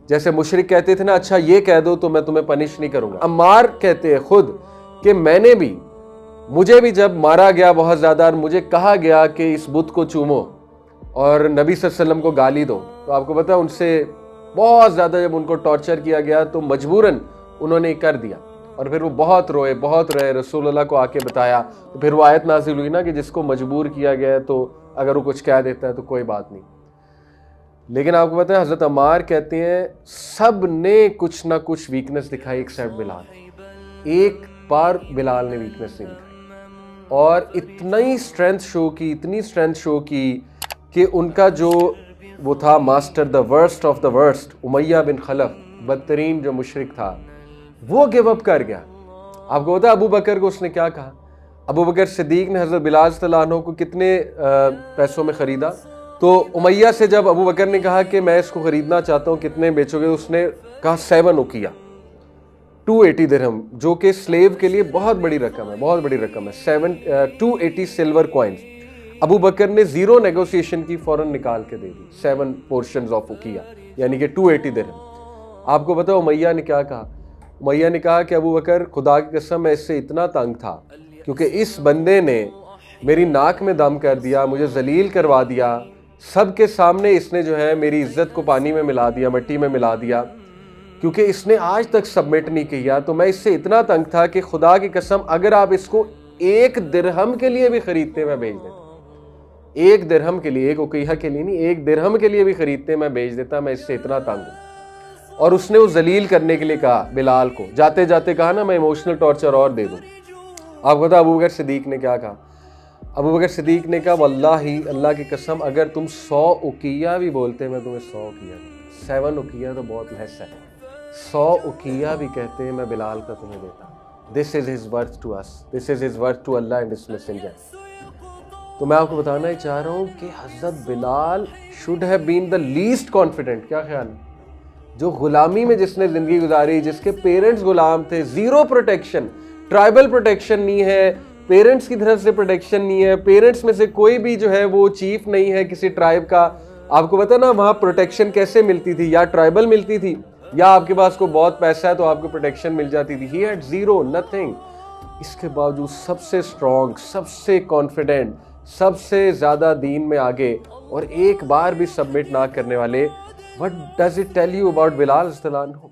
جیسے مشرک کہتے تھے نا اچھا یہ کہہ دو تو میں تمہیں پنش نہیں کروں گا، عمار کہتے ہیں خود کہ مجھے بھی جب مارا گیا بہت زیادہ اور مجھے کہا گیا کہ اس بت کو چومو اور نبی صلی اللہ علیہ وسلم کو گالی دو، تو آپ کو پتا ان سے بہت زیادہ جب ان کو ٹارچر کیا گیا تو مجبوراً انہوں نے کر دیا، اور پھر وہ بہت روئے، رسول اللہ کو آ کے بتایا، تو پھر وہ آیت نازل ہوئی نا کہ جس کو مجبور کیا گیا ہے تو اگر وہ کچھ کہہ دیتا ہے تو کوئی بات نہیں۔ لیکن آپ کو پتا ہے حضرت عمار کہتے ہیں سب نے کچھ نہ کچھ ویکنس دکھائی ایکسیپٹ بلال، ایک بار بلال نے ویکنس نہیں دکھائی، اور اتنی اسٹرینتھ شو کی کہ ان کا جو وہ تھا master the worst of the worst امیہ بن خلف، بدترین جو مشرک تھا، وہ گیو اپ کر گیا۔ آپ کو پتا ہے ابو بکر کو اس نے کیا کہا؟ ابو بکر صدیق نے حضرت بلال صلی اللہ عنہ کو کتنے پیسوں میں خریدا؟ تو امیہ سے جب ابو بکر نے کہا کہ میں اس کو خریدنا چاہتا ہوں کتنے بیچو گے، اس نے کہا 7 اوقیہ 280 درہم، جو کہ سلیو کے لیے بہت بڑی رقم ہے 280 سلور کوائنز۔ ابو بکر نے 0 نیگوسیشن کی، فوراً نکال کے دے دی 7 پورشنز آف اوقیہ، یعنی کہ 280 درہم۔ آپ کو پتا امیہ نے کیا کہا؟ امیہ نے کہا کہ ابو بکر خدا کی قسم میں اس سے اتنا تنگ تھا کیونکہ اس بندے نے میری ناک میں دم کر دیا، مجھے ذلیل کروا دیا، سب کے سامنے اس نے جو ہے میری عزت کو پانی میں ملا دیا، مٹی میں ملا دیا، کیونکہ اس نے آج تک سبمٹ نہیں کیا، تو میں اس سے اتنا تنگ تھا کہ خدا کی قسم اگر آپ اس کو 1 درہم کے لیے بھی خریدتے میں بیچ دیتا، 1 درہم کے لیے، 1 اوقیہ کے لیے نہیں، 1 درہم کے لیے بھی خریدتے میں بیچ دیتا، میں اس سے اتنا تنگ ہوں۔ اور اس نے وہ ذلیل کرنے کے لیے کہا بلال کو، جاتے جاتے کہا نا میں ایموشنل ٹارچر اور دے دوں۔ آپ کو پتا ابو بکر صدیق نے کیا کہا؟ ابو بکر صدیق نے کہا واللہ اللہ کی قسم اگر تم 100 اوقیہ بھی بولتے میں تمہیں 100 اوقیہ، 7 اوقیہ تو بہت لیس ہے، 100 اوقیہ بھی کہتے ہیں میں بلال کا تمہیں دیتا۔ This is his worth to us, this is his worth to Allah and his messenger۔ تو میں آپ کو بتانا ہی چاہ رہا ہوں کہ حضرت بلال should have been the least confident۔ کیا خیال ہے؟ جو غلامی میں جس نے زندگی گزاری، جس کے پیرنٹس غلام تھے، 0 پروٹیکشن، ٹرائبل پروٹیکشن نہیں ہے، پیرنٹس کی طرف سے پروٹیکشن نہیں ہے، پیرنٹس میں سے کوئی بھی جو ہے وہ چیف نہیں ہے کسی ٹرائب کا۔ آپ کو پتا نا وہاں پروٹیکشن کیسے ملتی تھی؟ یا ٹرائبل ملتی تھی یا آپ کے پاس کو بہت پیسہ ہے تو آپ کو پروٹیکشن مل جاتی تھی۔ ہی ہیڈ 0 نتھنگ، اس کے باوجود سب سے اسٹرانگ، سب سے کانفیڈنٹ، سب سے زیادہ دین میں آگے، اور ایک بار بھی سبمٹ نہ کرنے والے۔ What does it tell you about بلال رضی اللہ عنہ؟